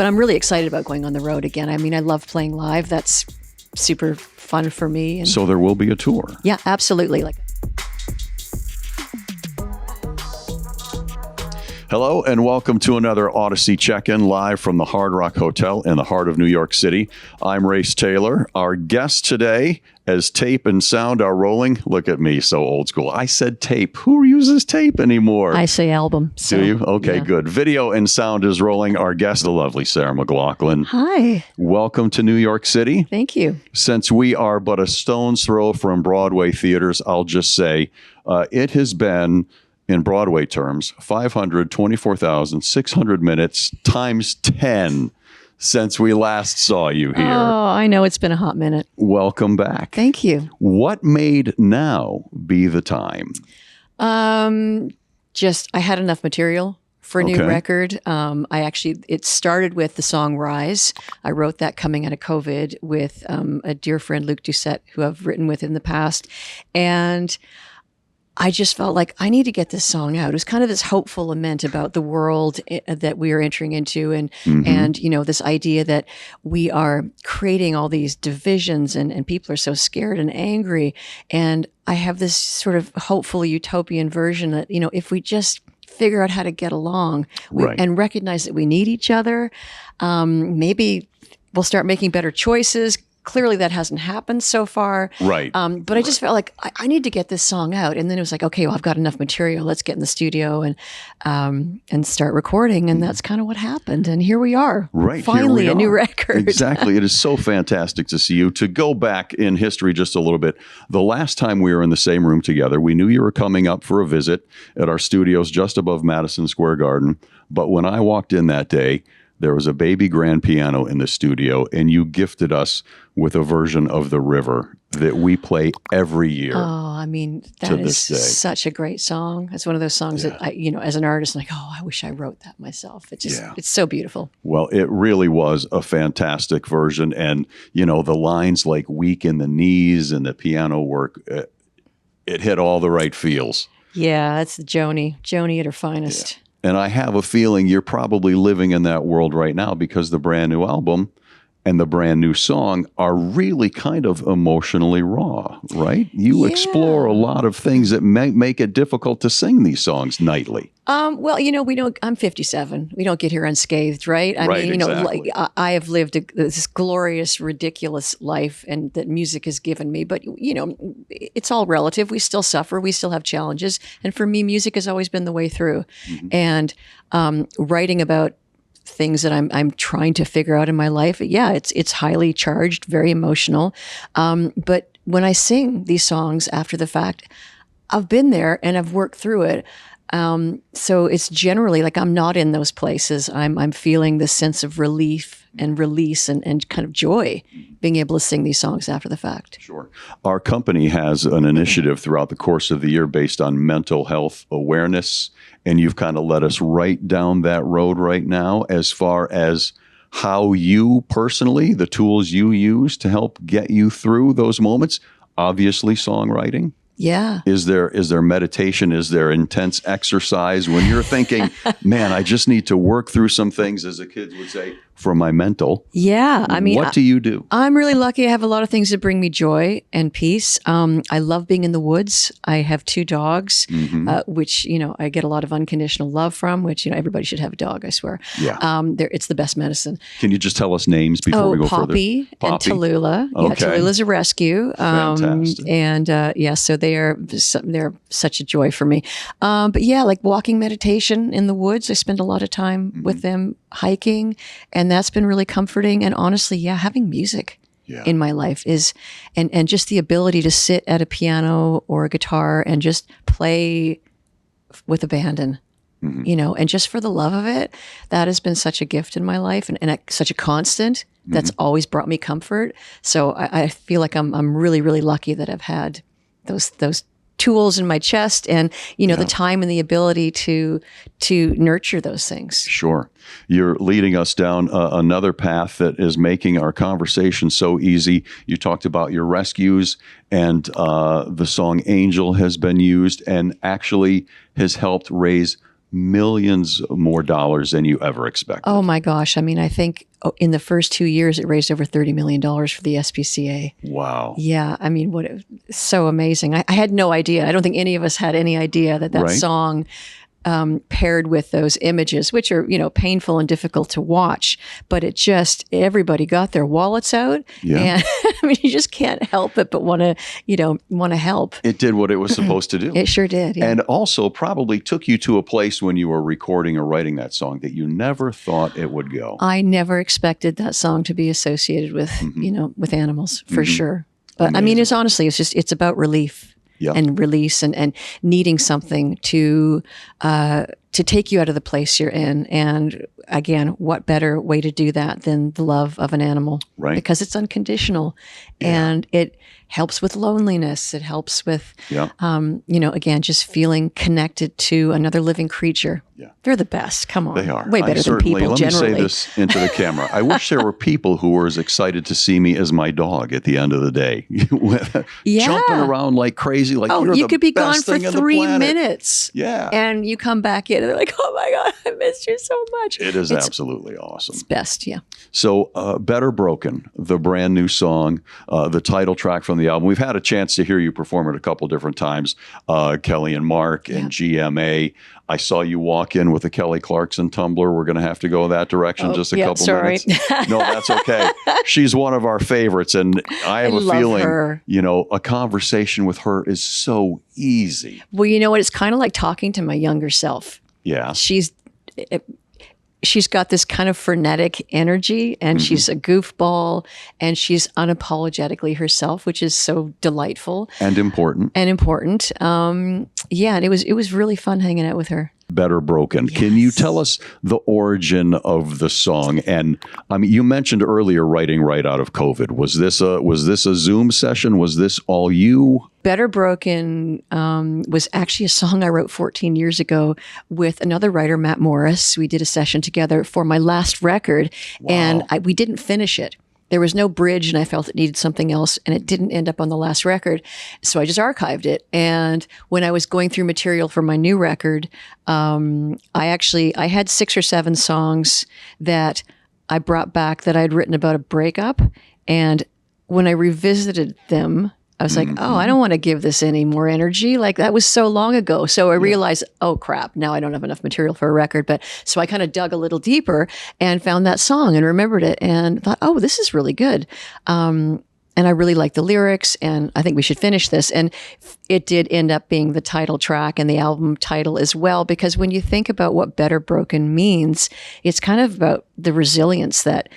But I'm really excited about going on the road again. I mean, I love playing live. That's super fun for me. And so there will be a tour. Yeah, absolutely. Hello and welcome to another Audacy Check In live from the Hard Rock Hotel in the heart of New York City. I'm Race Taylor. Our guest today, as tape and sound are rolling, look at me, so old school. I said tape. Who uses tape anymore? I say album. So, do you? Okay, yeah. Good. Video and sound is rolling. Our guest, the lovely Sarah McLachlan. Hi. Welcome to New York City. Thank you. Since we are but a stone's throw from Broadway theaters, I'll just say it has been, in Broadway terms, 524,600 minutes times 10 since we last saw you here. Oh, I know. It's been a hot minute. Welcome back. Thank you. What made now be the time? I had enough material for a new record. It started with the song Rise. I wrote that coming out of COVID with a dear friend, Luc Doucette, who I've written with in the past. And I just felt like I need to get this song out. It was kind of this hopeful lament about the world that we are entering into, and this idea that we are creating all these divisions, and people are so scared and angry. And I have this sort of hopeful utopian version that, if we just figure out how to get along and recognize that we need each other, maybe we'll start making better choices. Clearly that hasn't happened so far. Right. But I just felt like I need to get this song out. And then it was like, okay, well, I've got enough material. Let's get in the studio and start recording. And that's kind of what happened. And here we are. Right. Finally, a new record. Exactly. It is so fantastic to see you. To go back in history just a little bit, the last time we were in the same room together, we knew you were coming up for a visit at our studios just above Madison Square Garden. But when I walked in that day, there was a baby grand piano in the studio, and you gifted us with a version of The River that we play every year. Oh, I mean, that is such a great song. It's one of those songs that as an artist, I'm like, oh, I wish I wrote that myself. It's so beautiful. Well, it really was a fantastic version. And, the lines like weak in the knees and the piano work, it hit all the right feels. Yeah, that's the Joni at her finest. Yeah. And I have a feeling you're probably living in that world right now, because the brand new album and the brand new song are really kind of emotionally raw, right? You explore a lot of things that make it difficult to sing these songs nightly. Well, we don't. I'm 57. We don't get here unscathed, right? I mean, exactly. I have lived this glorious, ridiculous life, and that music has given me. But it's all relative. We still suffer. We still have challenges. And for me, music has always been the way through. Mm-hmm. And writing about things that I'm trying to figure out in my life, it's highly charged, very emotional. But when I sing these songs after the fact, I've been there and I've worked through it. So it's generally like I'm not in those places. I'm feeling this sense of relief and release and kind of joy being able to sing these songs after the fact. Sure. Our company has an initiative throughout the course of the year based on mental health awareness, and you've kind of led us right down that road right now as far as how you personally, the tools you use to help get you through those moments. Obviously, songwriting. Yeah. Is there meditation? Is there intense exercise when you're thinking, man, I just need to work through some things, as the kids would say, for my mental? Yeah. I mean, what do you do? I'm really lucky. I have a lot of things that bring me joy and peace. I love being in the woods. I have 2 dogs, which, I get a lot of unconditional love from, which, everybody should have a dog, I swear. Yeah. It's the best medicine. Can you just tell us names before we go Poppy further? Poppy and Tallulah. Okay. Yeah, Tallulah's a rescue. Fantastic. So they're such a joy for me. But like walking meditation in the woods, I spend a lot of time with them, hiking, and that's been really comforting. And honestly, having music in my life is, and just the ability to sit at a piano or a guitar and just play with abandon, and just for the love of it, that has been such a gift in my life and such a constant that's always brought me comfort. So I feel like I'm really, really lucky that I've had those tools in my chest and, the time and the ability to nurture those things. Sure. You're leading us down another path that is making our conversation so easy. You talked about your rescues, and the song Angel has been used and actually has helped raise millions more dollars than you ever expected. Oh my gosh. I mean, I think in the first 2 years, it raised over $30 million for the SPCA. Wow. Yeah. I mean, so amazing. I had no idea. I don't think any of us had any idea that Right. song paired with those images, which are, painful and difficult to watch, but everybody got their wallets out. Yeah. And I mean, you just can't help it, but want to help. It did what it was supposed to do. It sure did. Yeah. And also probably took you to a place when you were recording or writing that song that you never thought it would go. I never expected that song to be associated with, with animals, for sure. But Amazing. I mean, it's about relief. Yeah. And release and needing something to take you out of the place you're in. And again, what better way to do that than the love of an animal? Right. Because it's unconditional and it helps with loneliness. It helps with, again, just feeling connected to another living creature. Yeah. They're the best. Come on. They are. Way better than people Let generally. me say this into the camera. I wish there were people who were as excited to see me as my dog at the end of the day. Jumping around like crazy. Like, you could be gone best for thing on the 3 planet. minutes. Yeah. And you come back in and they're like, oh my God, I missed you so much. It is absolutely awesome. It's best, yeah. So Better Broken, the brand new song, the title track from the album. We've had a chance to hear you perform it a couple different times, Kelly and Mark and GMA. I saw you walk in with a Kelly Clarkson tumbler. We're going to have to go that direction just a couple minutes. No, that's okay. She's one of our favorites. And I have a feeling, her. A conversation with her is so easy. Well, you know what? It's kind of like talking to my younger self. Yeah. She's got this kind of frenetic energy and she's a goofball and she's unapologetically herself, which is so delightful. And important. And it was really fun hanging out with her. Better Broken. Yes. Can you tell us the origin of the song? And I mean, you mentioned earlier writing right out of COVID. Was this a Zoom session? Was this all you? Better Broken was actually a song I wrote 14 years ago with another writer, Matt Morris. We did a session together for my last record, and we didn't finish it. There was no bridge, and I felt it needed something else, and it didn't end up on the last record. So I just archived it. And when I was going through material for my new record, I had 6 or 7 songs that I brought back that I'd written about a breakup. And when I revisited them, I was like, oh, I don't want to give this any more energy. Like, that was so long ago. So I realized, oh crap, now I don't have enough material for a record. But so I kind of dug a little deeper and found that song and remembered it and thought, oh, this is really good. And I really like the lyrics and I think we should finish this. And it did end up being the title track and the album title as well, because when you think about what Better Broken means, it's kind of about the resilience that,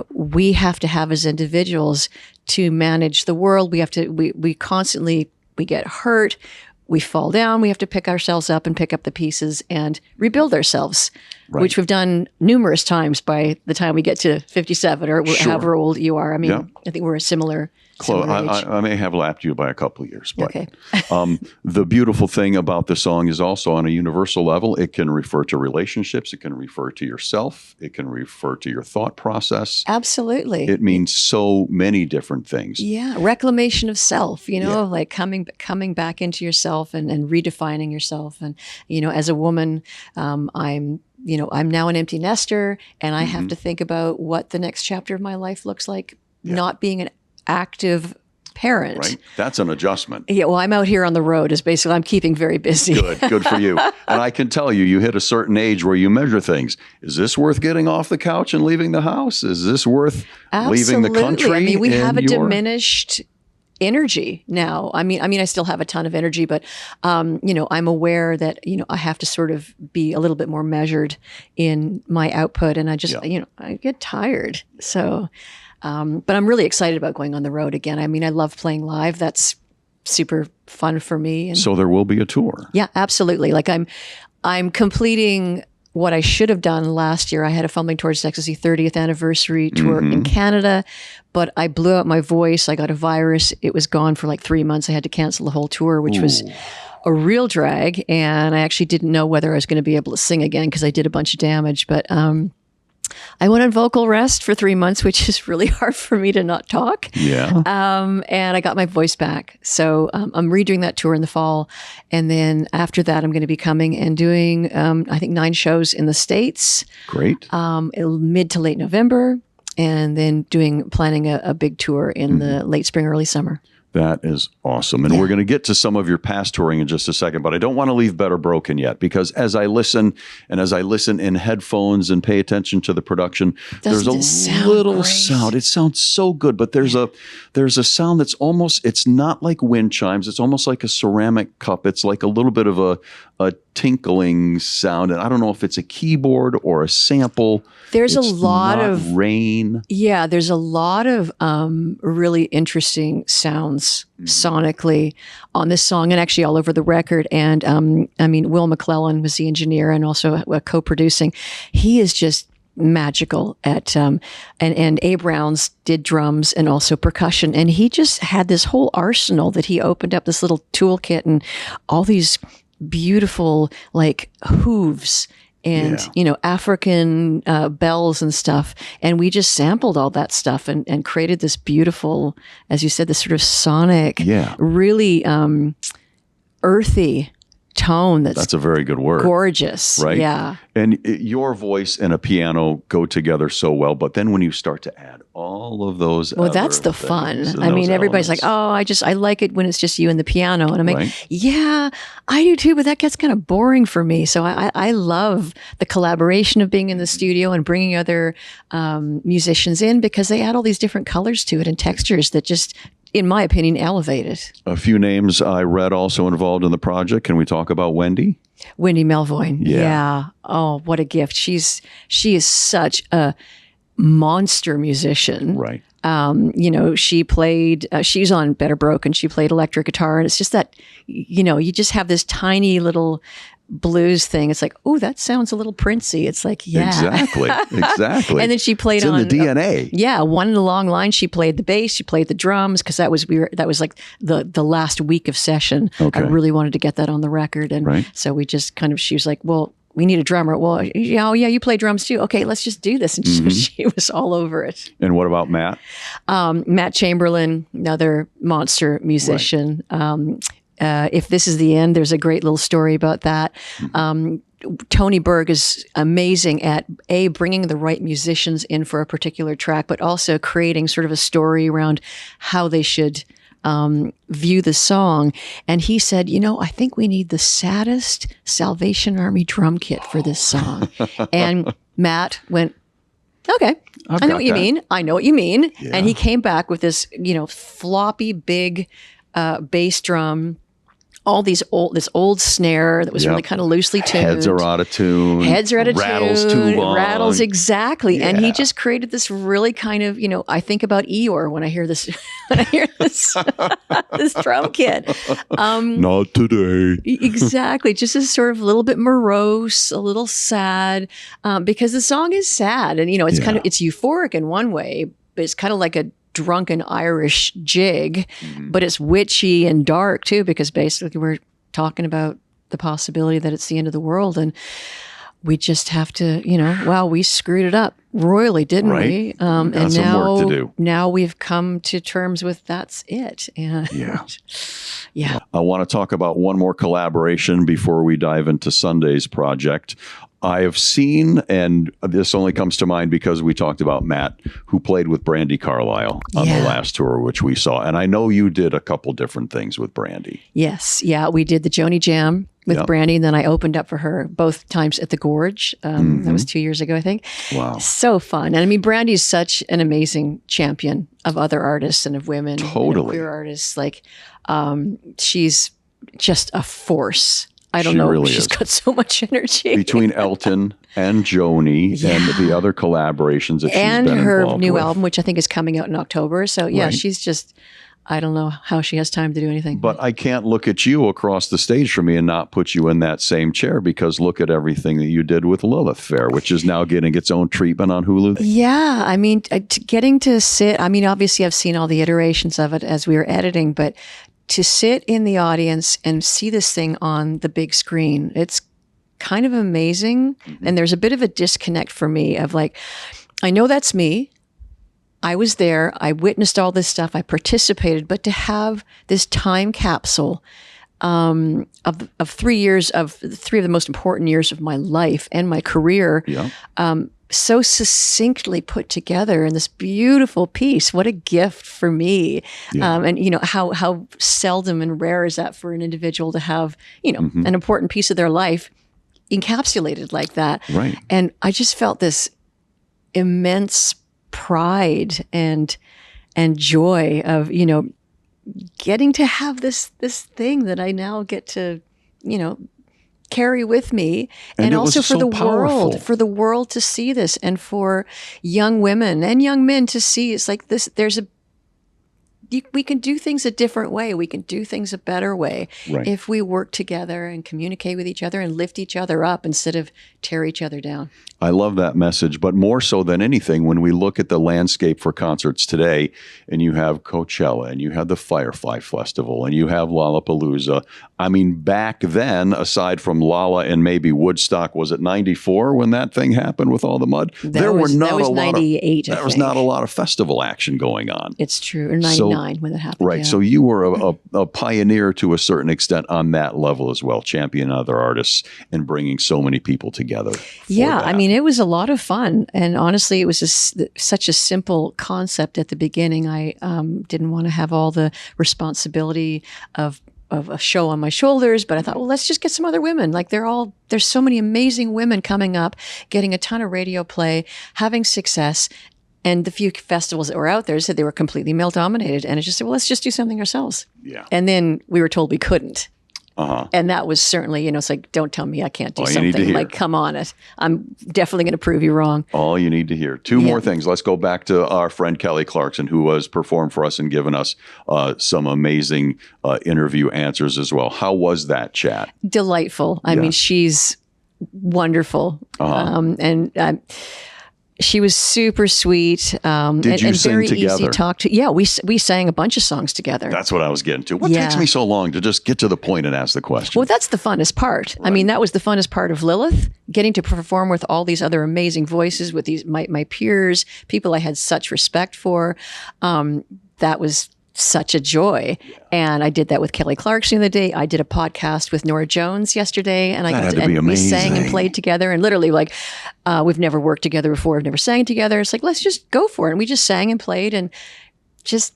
we have to have as individuals to manage the world. We have to, we constantly, we get hurt, we fall down, we have to pick ourselves up and pick up the pieces and rebuild ourselves, which we've done numerous times by the time we get to 57 or however old you are. I mean, I think we're a similar I may have lapped you by a couple of years, but the beautiful thing about the song is also on a universal level, it can refer to relationships, it can refer to yourself, it can refer to your thought process. Absolutely. It means so many different things. Yeah, reclamation of self, like coming back into yourself and redefining yourself. And, as a woman, I'm now an empty nester and I have to think about what the next chapter of my life looks like, not being an active parent. Right. That's an adjustment. Yeah. Well, I'm out here on the road is basically, I'm keeping very busy. Good for you. And I can tell you hit a certain age where you measure things. Is this worth getting off the couch and leaving the house? Is this worth leaving the country? I mean, we have a diminished energy now. I mean, I still have a ton of energy, but, I'm aware that, I have to sort of be a little bit more measured in my output. And I just, I get tired. So, but I'm really excited about going on the road again. I mean, I love playing live. That's super fun for me. And so there will be a tour. Yeah, absolutely. Like I'm completing what I should have done last year. I had a Fumbling Towards Ecstasy 30th anniversary tour in Canada, but I blew out my voice. I got a virus. It was gone for like 3 months. I had to cancel the whole tour, which was a real drag. And I actually didn't know whether I was going to be able to sing again because I did a bunch of damage. But I went on vocal rest for 3 months, which is really hard for me to not talk. Yeah. And I got my voice back. So I'm redoing that tour in the fall. And then after that, I'm going to be coming and doing, I think, 9 shows in the States. Great. Mid to late November. And then planning a big tour in the late spring, early summer. That is awesome. And we're going to get to some of your past touring in just a second, but I don't want to leave Better Broken yet, because as I listen in headphones and pay attention to the production, there's a little sound. It sounds so good, but there's a sound that's almost, it's not like wind chimes. It's almost like a ceramic cup. It's like a little bit of a tinkling sound. And I don't know if it's a keyboard or a sample. There's a lot of rain. Yeah, there's a lot of really interesting sounds sonically on this song, and actually all over the record. And I mean, Will McLachlan was the engineer and also co-producing. He is just magical at and Abe Rounds did drums and also percussion, and he just had this whole arsenal that he opened up, this little toolkit, and all these beautiful like hooves and, African bells and stuff. And we just sampled all that stuff and created this beautiful, as you said, this sort of sonic, really earthy tone. That's a very good word. Gorgeous. Right? Yeah. And your voice and a piano go together so well. But then when you start to add all of those, that's the fun. I mean, everybody's like, oh, I like it when it's just you and the piano. And I'm like, yeah, I do too, but that gets kind of boring for me. So I love the collaboration of being in the studio and bringing other musicians in, because they add all these different colors to it and textures that just, in my opinion, elevate it. A few names I read also involved in the project. Can we talk about Wendy? Wendy Melvoin. Yeah. Oh, what a gift. She is such a monster musician. Right. She played, she's on Better Broken. She played electric guitar, and it's just that, you just have this tiny little blues thing. It's like, oh, that sounds a little Princey. It's like, yeah. Exactly. And then she played it's in the DNA. One in the long line. She played the bass, she played the drums, because that was like the last week of session. Okay. I really wanted to get that on the record. And so we just she was like, well, we need a drummer. Well, you play drums too. Okay, let's just do this. And so she was all over it. And what about Matt? Matt Chamberlain, another monster musician. Right. If This Is the End, there's a great little story about that. Tony Berg is amazing at bringing the right musicians in for a particular track, but also creating sort of a story around how they should view the song. And he said, I think we need the saddest Salvation Army drum kit for this song. And Matt went, okay, I know what you mean. I know what you mean. Yeah. And he came back with this, floppy, big bass drum, this old snare that was really kind of loosely tuned. Heads are out of tune. Rattles too long. Rattles, exactly. Yeah. And he just created this really kind of, I think about Eeyore when I hear this, this drum kit. Not today. Exactly. Just a sort of a little bit morose, a little sad, because the song is sad. And, it's kind of, it's euphoric in one way, but it's kind of like a drunken Irish jig, but it's witchy and dark too, because basically we're talking about the possibility that it's the end of the world, and we just have to, we screwed it up royally, didn't we? And now, work to do. Now we've come to terms with that's it. And yeah. I want to talk about one more collaboration before we dive into Sunday's project. I have seen, and this only comes to mind because we talked about Matt, who played with Brandi Carlisle on the last tour, which we saw. And I know you did a couple different things with Brandi. Yes. Yeah. We did the Joni Jam with Brandi, and then I opened up for her both times at the Gorge. That was 2 years ago, I think. Wow. So fun. And I mean, Brandi's such an amazing champion of other artists and of women. Totally. Queer artists. Like, she's just a force. I don't know. Really She's got so much energy. Between Elton and Joni and the other collaborations that she's been involved with. And her new album, which I think is coming out in October. So she's just, I don't know how she has time to do anything. But I can't look at you across the stage from me and not put you in that same chair, because look at everything that you did with Lilith Fair, which is now getting its own treatment on Hulu. Yeah. I mean, getting to sit, obviously I've seen all the iterations of it as we were editing, but to sit in the audience and see this thing on the big screen, it's kind of amazing. And there's a bit of a disconnect for me of like, I know that's me. I was there. I witnessed all this stuff. I participated. But to have this time capsule of 3 years, of 3 of the most important years of my life and my career, so succinctly put together in this beautiful piece. What a gift for me. And you know, how seldom and rare is that for an individual to have, you know, an important piece of their life encapsulated like that. Right. And I just felt this immense pride and joy of, you know, getting to have this thing that I now get to, you know, carry with me, and also for the world to see this, and for young women and young men to see. It's like this, we can do things a different way. We can do things a better way if we work together and communicate with each other and lift each other up instead of tear each other down. I love that message, but more so than anything, when we look at the landscape for concerts today, and you have Coachella, and you have the Firefly Festival, and you have Lollapalooza. I mean, back then, aside from Lolla and maybe Woodstock, was it 94 when that thing happened with all the mud? There was 98. There was not a lot of festival action going on. It's true. Or 99 when it happened. Right. Yeah. So you were a pioneer to a certain extent on that level as well, championing other artists and bringing so many people together. Yeah. I mean, it was a lot of fun. And honestly, it was such a simple concept at the beginning. I didn't want to have all the responsibility of a show on my shoulders, but I thought, well, let's just get some other women. Like there's so many amazing women coming up, getting a ton of radio play, having success. And the few festivals that were out there said they were completely male dominated. And I just said, well, let's just do something ourselves. Yeah. And then we were told we couldn't. And that was certainly, you know, it's like, don't tell me I can't do something. Like, come on it. I'm definitely going to prove you wrong. All you need to hear. Two more things. Let's go back to our friend Kelly Clarkson, who has performed for us and given us some amazing interview answers as well. How was that chat? Delightful. I mean, she's wonderful. She was super sweet and very easy to talk to. Yeah, we sang a bunch of songs together. That's what I was getting to. What takes me so long to just get to the point and ask the question? Well, that's the funnest part. Right. I mean, that was the funnest part of Lilith, getting to perform with all these other amazing voices, with these my peers, people I had such respect for. That was such a joy. Yeah. And I did that with Kelly Clarkson the other day. I did a podcast with Nora Jones yesterday, and we sang and played together. And literally, like, we've never worked together before. We've never sang together. It's like, let's just go for it. And we just sang and played, and just,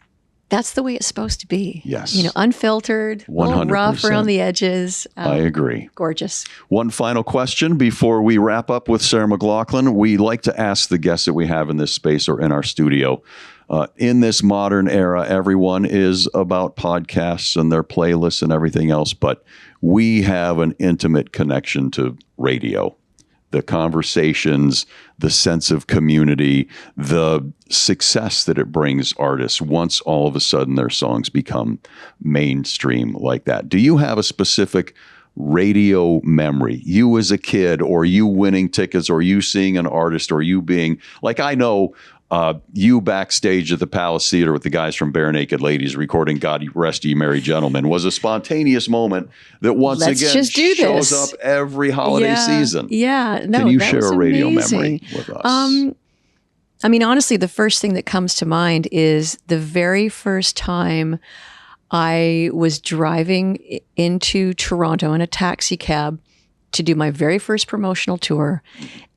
that's the way it's supposed to be. Yes. You know, unfiltered, 100%. A little rough around the edges. I agree. Gorgeous. One final question before we wrap up with Sarah McLachlan. We like to ask the guests that we have in this space or in our studio, in this modern era, everyone is about podcasts and their playlists and everything else, but we have an intimate connection to radio. The conversations, the sense of community, the success that it brings artists once all of a sudden their songs become mainstream like that. Do you have a specific radio memory, you as a kid, or you winning tickets, or you seeing an artist, or you being, like, I know you backstage at the Palace Theater with the guys from Bare Naked Ladies recording God Rest Ye Merry Gentlemen was a spontaneous moment that once again shows up every holiday season. Yeah. No, can you share a radio memory with us? I mean, honestly, the first thing that comes to mind is the very first time I was driving into Toronto in a taxi cab to do my very first promotional tour,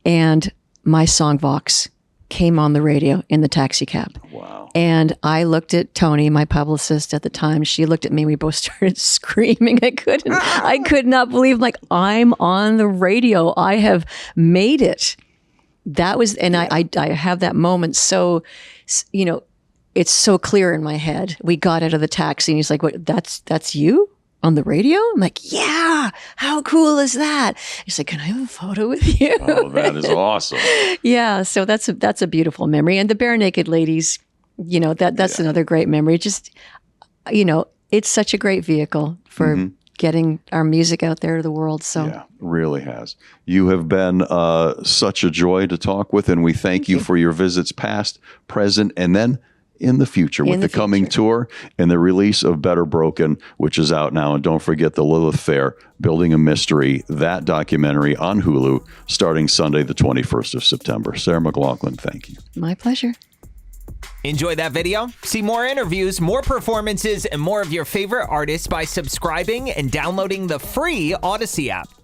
and my song Vox came on the radio in the taxi cab. Wow. And I looked at Tony, my publicist at the time. She looked at me. We both started screaming. I could not believe, like, I'm on the radio. I have made it. That was, and I have that moment. So, you know, it's so clear in my head. We got out of the taxi and he's like, "What? That's you on the radio?" I'm like, "Yeah, how cool is that?" He's like, "Can I have a photo with you?" Oh, that is awesome. Yeah, so that's a beautiful memory. And the Bare Naked Ladies, you know, that's another great memory. Just, you know, it's such a great vehicle for getting our music out there to the world. So yeah, really has. You have been such a joy to talk with, and we thank you for your visits past, present, and then in the future with the coming tour and the release of Better Broken, which is out now. And don't forget the Lilith Fair, Building a Mystery, that documentary on Hulu starting Sunday, the 21st of September. Sarah McLachlan, thank you. My pleasure. Enjoy that video? See more interviews, more performances, and more of your favorite artists by subscribing and downloading the free Audacy app.